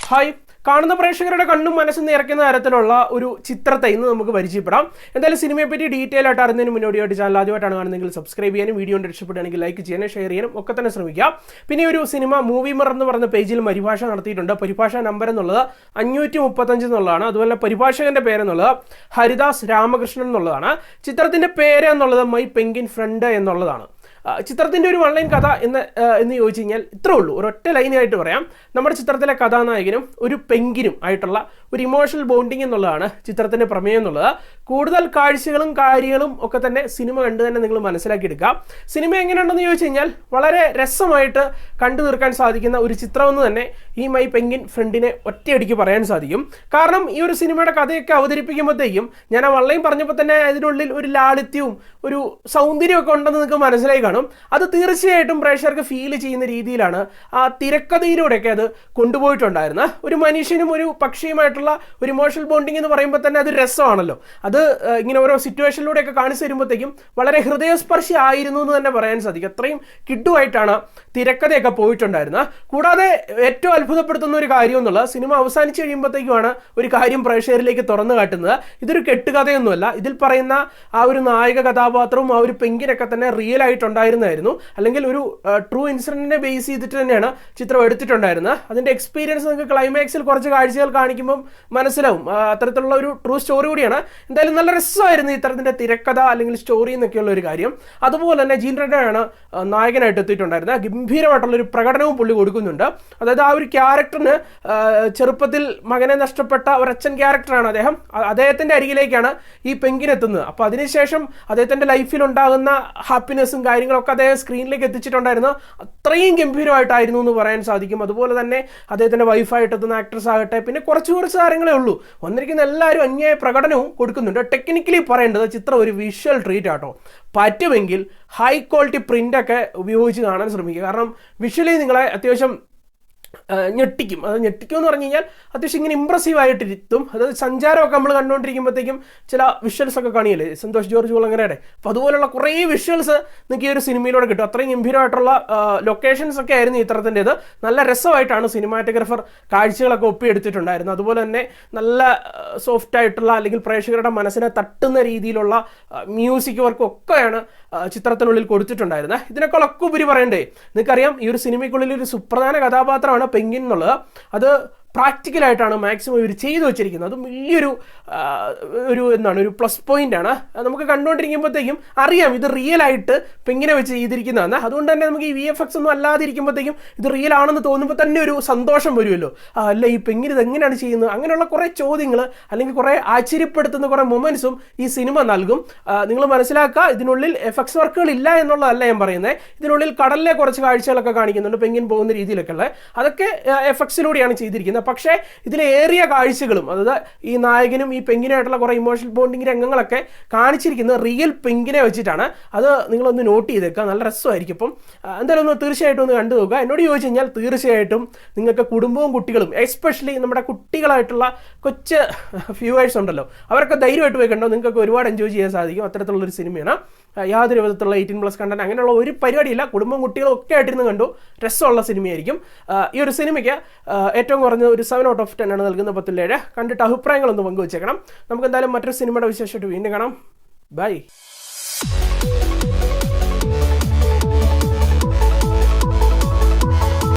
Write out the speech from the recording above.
Hi, കാണുന്ന പ്രേക്ഷകരുടെ കണ്ണും മനസ്സും നിറയ്ക്കുന്ന തരത്തിലുള്ള ഒരു ചിത്രത്തെ ഇന്ന് നമുക്ക് പരിചയപ്പെടാം. എന്തായാലും സിനിമയെ പറ്റി ഡീറ്റെയിൽ ആയിട്ട് അറിയുന്നതിന് മുന്നോടിയായിട്ട് ചാനൽ ആദ്യമായിട്ടാണ് കാണുന്നതെങ്കിൽ സബ്സ്ക്രൈബ് ചെയ്യാനും വീഡിയോ ഇഷ്ടപ്പെടുകയാണെങ്കിൽ ലൈക്ക് ചെയ്യാനും ഷെയർ ചെയ്യാനും ഒക്കെ തന്നെ ശ്രമിക്കാം. പിന്നെ ഒരു സിനിമ മൂവി മിറർ എന്ന് പറഞ്ഞ പേജിൽ പരിഭാഷ നടത്തിയിട്ടുണ്ട്. പരിഭാഷ നമ്പർ എന്നുള്ളത് 535 എന്നുള്ളതാണ്. അതുപോലെ പരിഭാഷകന്റെ പേരെന്നുള്ളത് ഹരിദാസ് രാമകൃഷ്ണൻ എന്നുള്ളതാണ്. ചിത്രത്തിന്റെ പേര് എന്നുള്ളത് മൈ പെങ്കിൻ ഫ്രണ്ട് എന്നുള്ളതാണ്. ചിത്രത്തിൻ്റെ ഒരു ഓൺലൈൻ കഥ എന്ന് ചോദിച്ചു കഴിഞ്ഞാൽ ഇത്രേ ഉള്ളൂ. ഒരൊറ്റ ലൈനായിട്ട് പറയാം. നമ്മുടെ ചിത്രത്തിലെ കഥാനായകനും ഒരു പെങ്കിനും ആയിട്ടുള്ള ഒരു ഇമോഷണൽ ബോണ്ടിങ് എന്നുള്ളതാണ് ചിത്രത്തിൻ്റെ പ്രമേയം എന്നുള്ളത്. കൂടുതൽ കാഴ്ചകളും കാര്യങ്ങളും ഒക്കെ തന്നെ സിനിമ കണ്ടു തന്നെ നിങ്ങൾ മനസ്സിലാക്കിയെടുക്കുക. സിനിമ എങ്ങനെയുണ്ടെന്ന് ചോദിച്ചു കഴിഞ്ഞാൽ വളരെ രസമായിട്ട് കണ്ടു തീർക്കാൻ സാധിക്കുന്ന ഒരു ചിത്രമെന്ന് തന്നെ ഈ മൈ പെങ്കിൻ ഫ്രണ്ടിനെ ഒറ്റയടിക്ക് പറയാൻ സാധിക്കും. കാരണം ഈ ഒരു സിനിമയുടെ കഥയൊക്കെ അവതരിപ്പിക്കുമ്പോഴത്തേക്കും ഞാൻ ആ ഓൺലൈൻ പറഞ്ഞപ്പോൾ തന്നെ അതിനുള്ളിൽ ഒരു ലാളിത്യവും ഒരു സൗന്ദര്യമൊക്കെ ഉണ്ടെന്ന് നിങ്ങൾക്ക് മനസ്സിലായി കാണും. അത് തീർച്ചയായിട്ടും പ്രേക്ഷകർക്ക് ഫീൽ ചെയ്യുന്ന രീതിയിലാണ് ആ തിരക്കഥയിലൂടെയൊക്കെ അത് കൊണ്ടുപോയിട്ടുണ്ടായിരുന്നത്. ഒരു മനുഷ്യനും ഒരു പക്ഷിയുമായിട്ടുള്ള ഒരു ഇമോഷണൽ ബോണ്ടിങ് എന്ന് പറയുമ്പോൾ തന്നെ അത് രസമാണല്ലോ. അത് ഇങ്ങനെ ഓരോ സിറ്റുവേഷനിലൂടെയൊക്കെ കാണിച്ചു തരുമ്പോഴത്തേക്കും വളരെ ഹൃദയസ്പർശി ആയിരുന്നു എന്ന് തന്നെ പറയാൻ സാധിക്കും. അത്രയും കിഡുമായിട്ടാണ് തിരക്കഥയൊക്കെ പോയിട്ടുണ്ടായിരുന്നത്. കൂടാതെ ഏറ്റവും അത്ഭുതപ്പെടുത്തുന്ന ഒരു കാര്യം എന്നുള്ളത് സിനിമ അവസാനിച്ച് കഴിയുമ്പോഴത്തേക്കുമാണ് ഒരു കാര്യം പ്രേക്ഷകരിലേക്ക് തുറന്നു കാട്ടുന്നത്. ഇതൊരു കെട്ടുകഥയൊന്നുമല്ല. ഇതിൽ പറയുന്ന ആ ഒരു നായക കഥാപാത്രവും ആ ഒരു പെങ്കിനൊക്കെ തന്നെ റിയൽ ആയിട്ടുണ്ടായിരുന്നായിരുന്നു. അല്ലെങ്കിൽ ഒരു ട്രൂ ഇൻസിഡന്റിനെ ബേസ് ചെയ്തിട്ട് തന്നെയാണ് ചിത്രം എടുത്തിട്ടുണ്ടായിരുന്നത്. അതിന്റെ എക്സ്പീരിയൻസ് നിങ്ങൾക്ക് ക്ലൈമാക്സിൽ കുറച്ച് കാഴ്ചകൾ കാണിക്കുമ്പോൾ മനസ്സിലാവും. അത്തരത്തിലുള്ള ഒരു ട്രൂ സ്റ്റോറി കൂടിയാണ്. എന്തായാലും നല്ല രസമായിരുന്നു ഇത്തരത്തിന്റെ തിരക്കഥ അല്ലെങ്കിൽ സ്റ്റോറി എന്നൊക്കെയുള്ള ഒരു കാര്യം. അതുപോലെ തന്നെ ജീൻ റെഡ്ഡിയാണ് നായകനായിട്ട് എത്തിയിട്ടുണ്ടായിരുന്നത്. ഗംഭീരമായിട്ടുള്ള ഒരു പ്രകടനവും പുള്ളി കൊടുക്കുന്നുണ്ട്. അതായത് ആ ഒരു ക്യാരക്ടറിന് ചെറുപ്പത്തിൽ മകനെ നഷ്ടപ്പെട്ട ഒരച്ഛൻ ക്യാരക്ടറാണ് അദ്ദേഹം. അദ്ദേഹത്തിന്റെ അരികിലേക്കാണ് ഈ പെങ്കിനെത്തുന്നത്. അപ്പോൾ അതിനുശേഷം അദ്ദേഹത്തിന്റെ ലൈഫിൽ ഉണ്ടാകുന്ന ഹാപ്പിനെസ്സും കാര്യങ്ങളൊക്കെ അദ്ദേഹം സ്ക്രീനിലേക്ക് എത്തിച്ചിട്ടുണ്ടായിരുന്നു. അത്രയും ഗംഭീരമായിട്ടായിരുന്നു എന്ന് പറയാൻ സാധിക്കും. അതുപോലെ തന്നെ അദ്ദേഹത്തിന്റെ വൈഫായിട്ട് എത്തുന്ന ആക്ട്രസ് ആകട്ടെ, പിന്നെ കുറച്ച് കാര്യങ്ങളേ ഉള്ളൂ. വന്നിരിക്കുന്ന എല്ലാവരും അന്യായ പ്രകടനവും കൊടുക്കുന്നുണ്ട്. ടെക്നിക്കലി പറയേണ്ടത് ചിത്രം ഒരു വിഷ്വൽ ട്രീറ്റ് ആട്ടോ. പറ്റുമെങ്കിൽ ഹൈ ക്വാളിറ്റി പ്രിൻ്റൊക്കെ ഉപയോഗിച്ച് കാണാൻ ശ്രമിക്കുക. കാരണം വിഷ്വലി നിങ്ങളെ അത്യാവശ്യം ഞെട്ടിക്കും. അത് ഞെട്ടിക്കും എന്ന് പറഞ്ഞു കഴിഞ്ഞാൽ അത്യാവശ്യം ഇങ്ങനെ ഇമ്പ്രസീവ് ആയിട്ടിരുത്തും. അതായത് സഞ്ചാരമൊക്കെ നമ്മൾ കണ്ടുകൊണ്ടിരിക്കുമ്പോഴത്തേക്കും ചില വിഷ്വൽസ് ഒക്കെ കാണിയില്ലേ സന്തോഷ് ജോർജ് കുളങ്ങരയുടെ, അപ്പോൾ അതുപോലുള്ള കുറേ വിഷ്വൽസ് നിങ്ങൾക്ക് ഈ ഒരു സിനിമയിലൂടെ കിട്ടും. അത്രയും ഗംഭീരമായിട്ടുള്ള ലൊക്കേഷൻസ് ഒക്കെ ആയിരുന്നു ചിത്രത്തിൻ്റെത്. നല്ല രസമായിട്ടാണ് സിനിമാറ്റോഗ്രാഫർ കാഴ്ചകളൊക്കെ ഒപ്പിയെടുത്തിട്ടുണ്ടായിരുന്നു. അതുപോലെ തന്നെ നല്ല സോഫ്റ്റ് ആയിട്ടുള്ള അല്ലെങ്കിൽ പ്രേക്ഷകരുടെ മനസ്സിനെ തട്ടുന്ന രീതിയിലുള്ള മ്യൂസിക് വർക്കും ഒക്കെയാണ് ചിത്രത്തിനുള്ളിൽ കൊടുത്തിട്ടുണ്ടായിരുന്നത്. ഇതിനേക്കാളൊക്കെ ഉപരി പറയണ്ടേ, നിങ്ങൾക്കറിയാം ഈ ഒരു സിനിമയ്ക്കുള്ളിൽ ഒരു സുപ്രധാന കഥാപാത്രമാണ് പെങ്കിൻ എന്നുള്ളത്. അത് പ്രാക്ടിക്കലായിട്ടാണ് മാക്സിമം ഇവർ ചെയ്തു വെച്ചിരിക്കുന്നത്. അതും വലിയൊരു ഒരു പ്ലസ് പോയിന്റ് ആണ്. നമുക്ക് കണ്ടുകൊണ്ടിരിക്കുമ്പോഴത്തേക്കും അറിയാം ഇത് റിയൽ ആയിട്ട് പെങ്കിനെ വെച്ച് ചെയ്തിരിക്കുന്നതാണ്. അതുകൊണ്ട് തന്നെ നമുക്ക് ഈ VFX ഒന്നും അല്ലാതിരിക്കുമ്പോഴത്തേക്കും ഇത് റിയൽ ആണെന്ന് തോന്നുമ്പോൾ തന്നെ ഒരു സന്തോഷം വരുമല്ലോ. അല്ല ഈ പെങ്കിന് ഇത് എങ്ങനെയാണ് ചെയ്യുന്നത്, അങ്ങനെയുള്ള കുറേ ചോദ്യങ്ങൾ അല്ലെങ്കിൽ കുറേ ആശ്ചര്യപ്പെടുത്തുന്ന കുറേ മൊമെന്റ്സും ഈ സിനിമ നൽകും. നിങ്ങൾ മനസ്സിലാക്കുക, ഇതിനുള്ളിൽ എഫക്ട്സ് വർക്കുകൾ ഇല്ല എന്നുള്ളതല്ല ഞാൻ പറയുന്നത്. ഇതിനുള്ളിൽ കടലിലെ കുറച്ച് കാഴ്ചകളൊക്കെ കാണിക്കുന്നുണ്ട് പെങ്കിൻ പോകുന്ന രീതിയിലൊക്കെ ഉള്ളത്. അതൊക്കെ എഫക്ട്സിലൂടെയാണ് ചെയ്തിരിക്കുന്നത്. പക്ഷേ ഇതിലേറിയ കാഴ്ചകളും അതായത് ഈ നായകനും ഈ പെങ്കിനായിട്ടുള്ള കുറേ ഇമോഷണൽ ബോണ്ടിങ് രംഗങ്ങളൊക്കെ കാണിച്ചിരിക്കുന്നത് റിയൽ പെങ്കിനെ വെച്ചിട്ടാണ്. അത് നിങ്ങളൊന്ന് നോട്ട് ചെയ്തേക്കുക, നല്ല രസമായിരിക്കും. അപ്പം എന്തായാലും ഒന്ന് തീർച്ചയായിട്ടും ഒന്ന് കണ്ടു നോക്കുക. എന്നോട് ചോദിച്ചു കഴിഞ്ഞാൽ തീർച്ചയായിട്ടും നിങ്ങൾക്ക് കുടുംബവും കുട്ടികളും എസ്പെഷ്യലി നമ്മുടെ കുട്ടികളായിട്ടുള്ള കൊച്ചു വ്യൂവേഴ്സ് ഉണ്ടല്ലോ, അവരൊക്കെ ധൈര്യമായിട്ട് പോയി കണ്ടോ. നിങ്ങൾക്കൊക്കെ ഒരുപാട് എൻജോയ് ചെയ്യാൻ സാധിക്കും. അത്തരത്തിലുള്ളൊരു സിനിമയാണ്. യാതൊരു വിധത്തിലുള്ള 18+ കണ്ടന്റ് അങ്ങനെയുള്ള ഒരു പരിപാടിയില്ല. കുടുംബം കുട്ടികളും ഒക്കെ ആയിട്ടിരുന്ന് കണ്ടു. രസമുള്ള സിനിമയായിരിക്കും. ഈ ഒരു സിനിമയ്ക്ക് ഏറ്റവും കുറഞ്ഞ ഒരു 7 out of 10 ആണ് നൽകുന്നത്. 10/7. കണ്ടിട്ട് അഭിപ്രായങ്ങളൊന്ന് പങ്കുവച്ചേക്കണം. നമുക്ക് എന്തായാലും മറ്റൊരു സിനിമയുടെ വിശേഷമായിട്ട് വീണ്ടും കാണാം. ബൈ.